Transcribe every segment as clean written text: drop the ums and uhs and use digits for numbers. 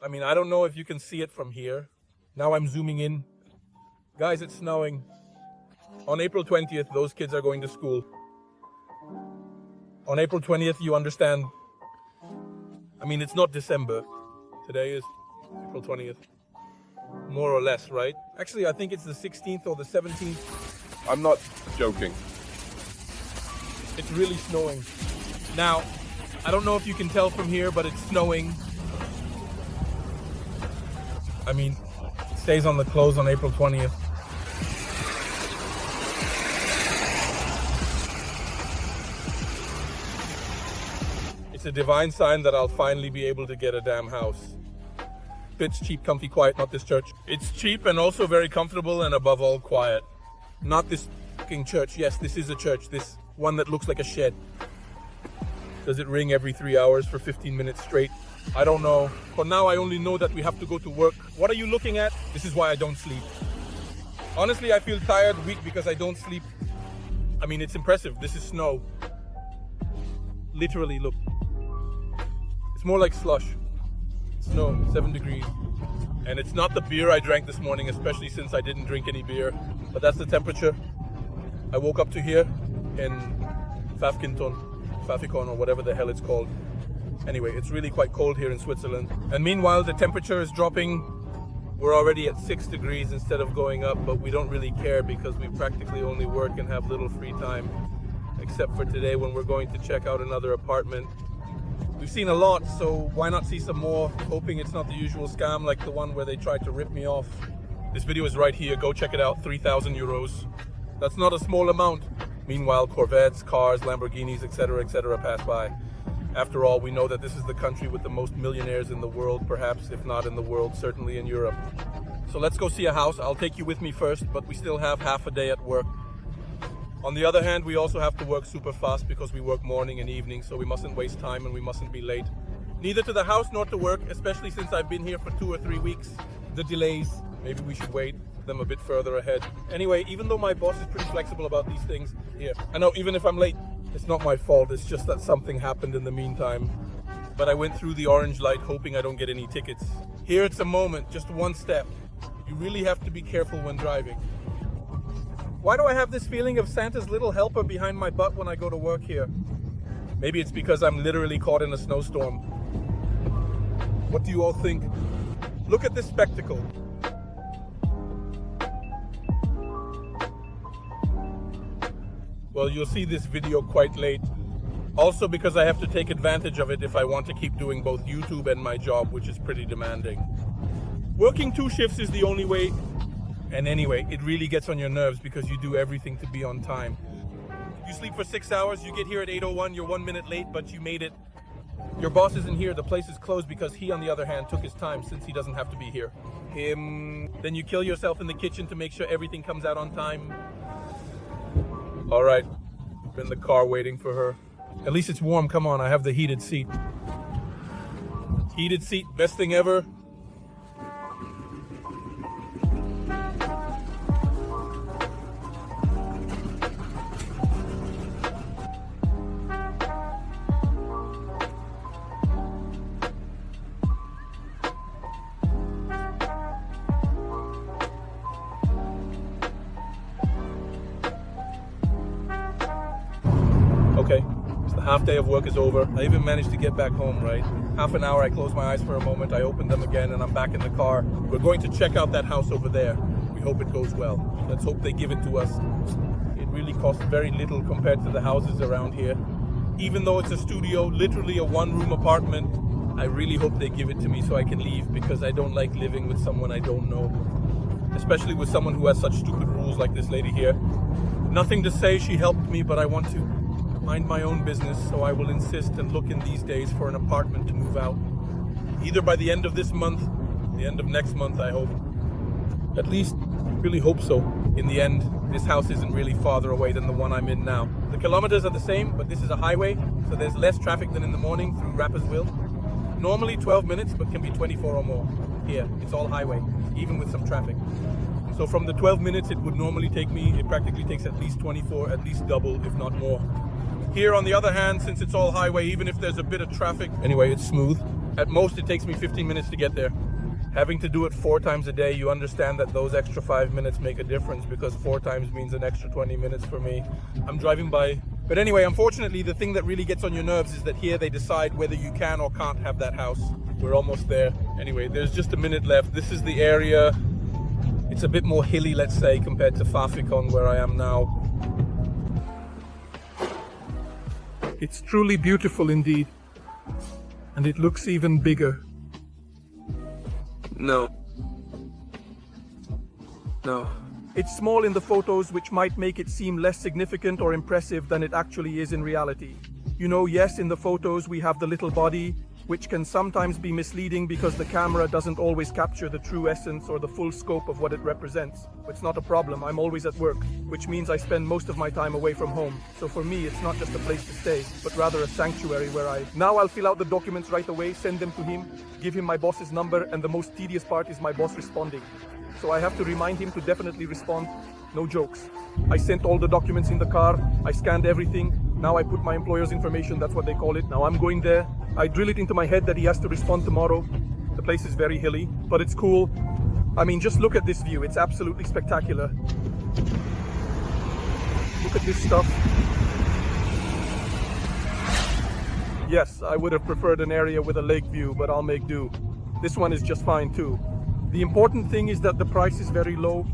I mean, I don't know if you can see it from here. Now I'm zooming in. Guys, it's snowing. On April 20th, those kids are going to school. On April 20th, you understand. I mean, it's not December. Today is April 20th. More or less, right? Actually, I think it's the 16th or the 17th. I'm not joking. It's really snowing. Now, I don't know if you can tell from here, but it's snowing. I mean, it stays on the clothes on April 20th. It's a divine sign that I'll finally be able to get a damn house. It's cheap, comfy, quiet, not this church. It's cheap and also very comfortable and above all quiet. Not this fucking church. Yes, this is a church. This one that looks like a shed. Does it ring every 3 hours for 15 minutes straight? I don't know. For now, I only know that we have to go to work. What are you looking at? This is why I don't sleep. Honestly, I feel tired, weak because I don't sleep. I mean, it's impressive. This is snow. Literally, look. It's more like slush. Snow, 7 degrees. And it's not the beer I drank this morning, especially since I didn't drink any beer. But that's the temperature. I woke up to here in Pfäffikon, or whatever the hell it's called. Anyway, it's really quite cold here in Switzerland. And meanwhile, the temperature is dropping. We're already at 6 degrees instead of going up, but we don't really care because we practically only work and have little free time. Except for today when we're going to check out another apartment. We've seen a lot, so why not see some more, hoping it's not the usual scam like the one where they tried to rip me off. This video is right here, go check it out, 3,000 euros. That's not a small amount. Meanwhile, Corvettes, cars, Lamborghinis, etc. pass by. After all, we know that this is the country with the most millionaires in the world, perhaps, if not in the world, certainly in Europe. So let's go see a house. I'll take you with me first, but we still have half a day at work. On the other hand, we also have to work super fast because we work morning and evening, so we mustn't waste time and we mustn't be late. Neither to the house nor to work, especially since I've been here for 2 or 3 weeks. The delays, maybe we should wait them a bit further ahead. Anyway, even though my boss is pretty flexible about these things, here, I know even if I'm late, it's not my fault, it's just that something happened in the meantime. But I went through the orange light hoping I don't get any tickets. Here it's a moment, just one step. You really have to be careful when driving. Why do I have this feeling of Santa's little helper behind my butt when I go to work here? Maybe it's because I'm literally caught in a snowstorm. What do you all think? Look at this spectacle. Well, you'll see this video quite late. Also because I have to take advantage of it if I want to keep doing both YouTube and my job, which is pretty demanding. Working 2 shifts is the only way. And anyway, it really gets on your nerves because you do everything to be on time. You sleep for 6 hours, you get here at 8:01, you're 1 minute late, but you made it. Your boss isn't here, the place is closed because he, on the other hand, took his time since he doesn't have to be here. Then you kill yourself in the kitchen to make sure everything comes out on time. All right, I'm in the car waiting for her. At least it's warm, come on, I have the heated seat. Heated seat, best thing ever. Okay, so the half day of work is over. I even managed to get back home, right? Half an hour, I close my eyes for a moment, I open them again, and I'm back in the car. We're going to check out that house over there. We hope it goes well. Let's hope they give it to us. It really costs very little compared to the houses around here. Even though it's a studio, literally a 1-room apartment, I really hope they give it to me so I can leave because I don't like living with someone I don't know. Especially with someone who has such stupid rules like this lady here. Nothing to say, she helped me, but I want to mind my own business, so I will insist and look in these days for an apartment to move out. Either by the end of this month, the end of next month, I hope. At least, really hope so. In the end, this house isn't really farther away than the one I'm in now. The kilometers are the same, but this is a highway, so there's less traffic than in the morning through Rapperswil. Normally 12 minutes, but can be 24 or more. Here, it's all highway, even with some traffic. So from the 12 minutes it would normally take me, it practically takes at least 24, at least double, if not more. Here, on the other hand, since it's all highway, even if there's a bit of traffic, anyway, it's smooth. At most, it takes me 15 minutes to get there. Having to do it 4 times a day, you understand that those extra 5 minutes make a difference, because 4 times means an extra 20 minutes for me. I'm driving by. But anyway, unfortunately, the thing that really gets on your nerves is that here they decide whether you can or can't have that house. We're almost there. Anyway, there's just a minute left. This is the area. It's a bit more hilly, let's say, compared to Fafikon, where I am now. It's truly beautiful indeed. And it looks even bigger. No. No. It's small in the photos, which might make it seem less significant or impressive than it actually is in reality. You know, yes, in the photos we have the little body, which can sometimes be misleading because the camera doesn't always capture the true essence or the full scope of what it represents. It's not a problem, I'm always at work, which means I spend most of my time away from home. So for me, it's not just a place to stay, but rather a sanctuary where Now I'll fill out the documents right away, send them to him, give him my boss's number, and the most tedious part is my boss responding. So I have to remind him to definitely respond. No jokes. I sent all the documents in the car, I scanned everything, now I put my employer's information, that's what they call it. Now I'm going there. I drill it into my head that he has to respond tomorrow. The place is very hilly, but it's cool. I mean, just look at this view, it's absolutely spectacular. Look at this stuff. Yes, I would have preferred an area with a lake view, but I'll make do. This one is just fine too. The important thing is that the price is very low.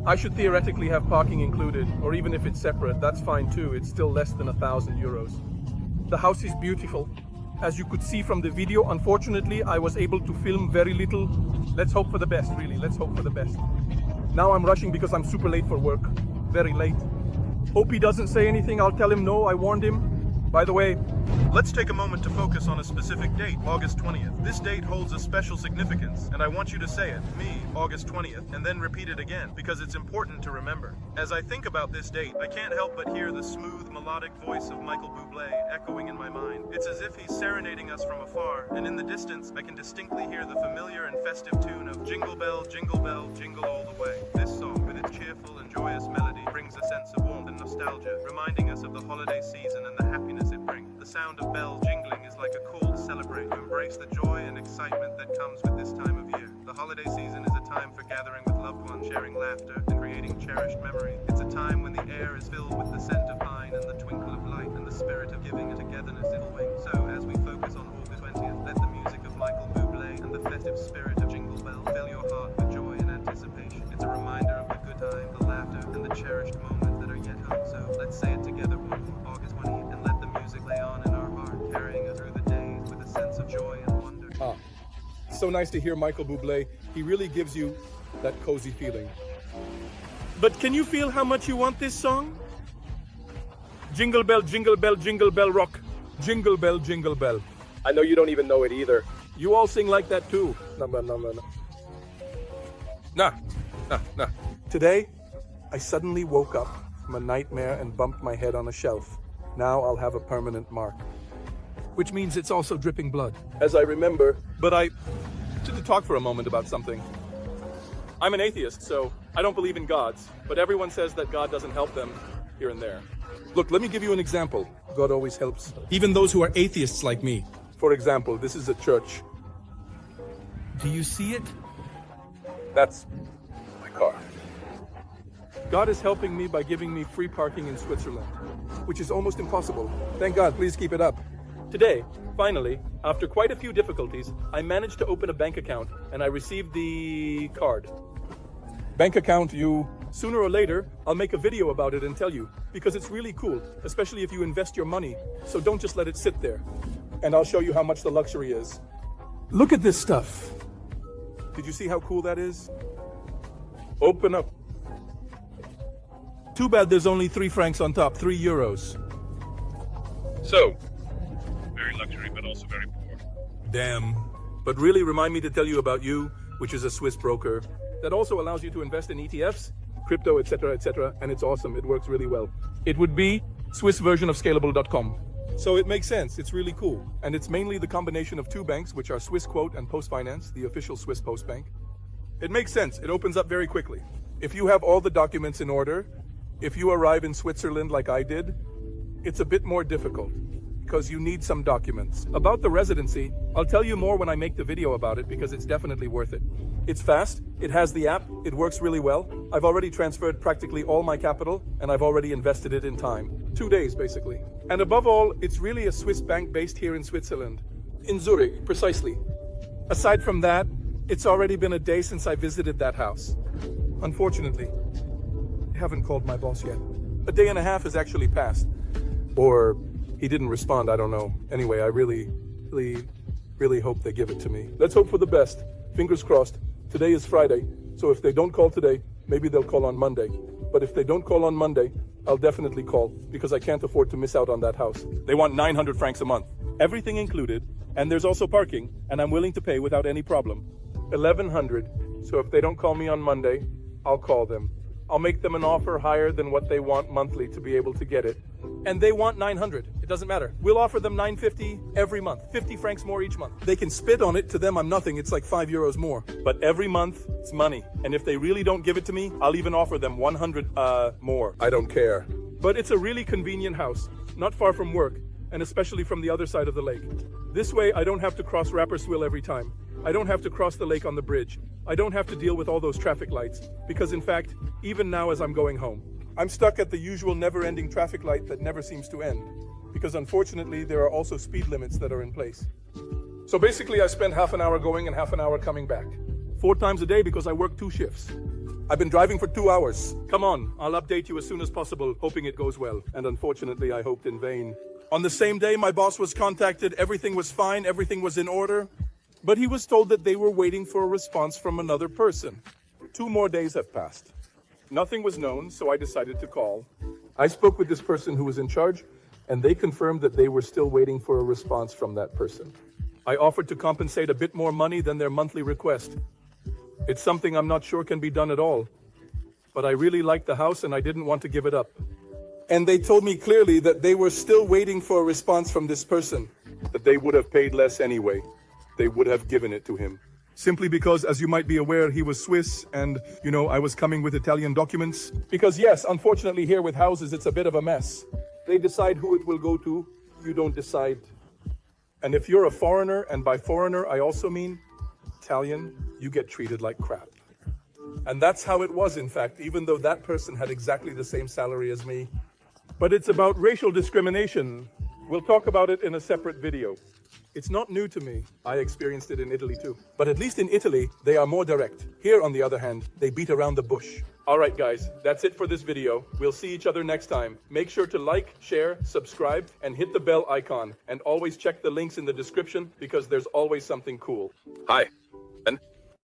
I should theoretically have parking included, or even if it's separate, that's fine too. It's still less than 1,000 euros. The house is beautiful. As you could see from the video, unfortunately, I was able to film very little. Let's hope for the best, really. Let's hope for the best. Now I'm rushing because I'm super late for work. Very late. Hope he doesn't say anything. I'll tell him no, I warned him. By the way, let's take a moment to focus on a specific date, August 20th. This date holds a special significance, and I want you to say it, me, August 20th, and then repeat it again, because it's important to remember. As I think about this date, I can't help but hear the smooth, melodic voice of Michael Bublé echoing in my mind. It's as if he's serenading us from afar, and in the distance, I can distinctly hear the familiar and festive tune of Jingle Bell, Jingle All the Way. This song, with its cheerful and joyous melody, brings a sense of warmth and nostalgia, reminding us of the holiday season and the happiness it brings. The sound of bells jingling is like a call to celebrate, to embrace the joy and excitement that comes with this time of year. The holiday season is a time for gathering with loved ones, sharing laughter, and creating cherished memories. It's a time when the air is filled with the scent of pine and the twinkle of light and the spirit of giving and togetherness in full wing. So, as we focus on August 20th, let the music of Michael Bublé and the festive spirit of Jingle Bell fill your heart with joy and anticipation. It's a reminder of the good time, the laughter, and the cherished moments that are yet home. So, let's say it together one more, August 20th, and let the music lay on in our heart, carrying us through the days with a sense of joy and wonder. It's so nice to hear Michael Bublé. He really gives you that cozy feeling. But can you feel how much you want this song? Jingle bell, jingle bell, jingle bell rock. Jingle bell, jingle bell. I know you don't even know it either. You all sing like that too. Nah. Today, I suddenly woke up from a nightmare and bumped my head on a shelf. Now I'll have a permanent mark. Which means it's also dripping blood. As I remember, but I should to talk for a moment about something. I'm an atheist, so I don't believe in gods, but everyone says that God doesn't help them here and there. Look, let me give you an example. God always helps even those who are atheists like me. For example, this is a church. Do you see it? That's my car. God is helping me by giving me free parking in Switzerland, which is almost impossible. Thank God, please keep it up. Today, finally, after quite a few difficulties, I managed to open a bank account and I received the card. Bank account, sooner or later, I'll make a video about it and tell you, because it's really cool, especially if you invest your money, so don't just let it sit there. And I'll show you how much the luxury is. Look at this stuff. Did you see how cool that is? Open up. Too bad there's only 3 francs on top, 3 euros. So, very luxury, but also very poor. Damn. But really remind me to tell you about You, which is a Swiss broker that also allows you to invest in ETFs, crypto, etc., and it's awesome. It works really well. It would be Swiss version of scalable.com. So it makes sense. It's really cool. And it's mainly the combination of 2 banks, which are Swissquote and Postfinance, the official Swiss Post Bank. It makes sense. It opens up very quickly. If you have all the documents in order, if you arrive in Switzerland like I did, it's a bit more difficult, because you need some documents. About the residency, I'll tell you more when I make the video about it because it's definitely worth it. It's fast, it has the app, it works really well. I've already transferred practically all my capital and I've already invested it in time. 2 days basically. And above all, it's really a Swiss bank based here in Switzerland. In Zurich, precisely. Aside from that, it's already been a day since I visited that house. Unfortunately, I haven't called my boss yet. A day and a half has actually passed. Or he didn't respond, I don't know. Anyway, I really hope they give it to me. Let's hope for the best. Fingers crossed. Today is Friday, so if they don't call today, maybe they'll call on Monday. But if they don't call on Monday, I'll definitely call because I can't afford to miss out on that house. They want 900 francs a month, everything included, and there's also parking, and I'm willing to pay without any problem. 1,100, so if they don't call me on Monday, I'll call them. I'll make them an offer higher than what they want monthly to be able to get it. And they want 900. It doesn't matter. We'll offer them 950 every month, 50 francs more each month. They can spit on it. To them, I'm nothing. It's like 5 euros more. But every month, it's money. And if they really don't give it to me, I'll even offer them 100 more. I don't care. But it's a really convenient house, not far from work, and especially from the other side of the lake. This way, I don't have to cross Rapperswil every time. I don't have to cross the lake on the bridge. I don't have to deal with all those traffic lights. Because in fact, even now as I'm going home, I'm stuck at the usual never-ending traffic light that never seems to end. Because unfortunately, there are also speed limits that are in place. So basically, I spend half an hour going and half an hour coming back. 4 times a day because I work 2 shifts. I've been driving for 2 hours. Come on, I'll update you as soon as possible, hoping it goes well. And unfortunately, I hoped in vain. On the same day, my boss was contacted, everything was fine, everything was in order. But he was told that they were waiting for a response from another person. 2 more days have passed. Nothing was known, so I decided to call. I spoke with this person who was in charge, and they confirmed that they were still waiting for a response from that person. I offered to compensate a bit more money than their monthly request. It's something I'm not sure can be done at all. But I really liked the house and I didn't want to give it up. And they told me clearly that they were still waiting for a response from this person. That they would have paid less anyway. They would have given it to him. Simply because, as you might be aware, he was Swiss and, I was coming with Italian documents. Because yes, unfortunately here with houses, it's a bit of a mess. They decide who it will go to. You don't decide. And if you're a foreigner, and by foreigner, I also mean Italian, you get treated like crap. And that's how it was, in fact, even though that person had exactly the same salary as me. But it's about racial discrimination. We'll talk about it in a separate video. It's not new to me. I experienced it in Italy too. But at least in Italy, they are more direct. Here, on the other hand, they beat around the bush. All right, guys, that's it for this video. We'll see each other next time. Make sure to like, share, subscribe, and hit the bell icon. And always check the links in the description because there's always something cool. Hi. And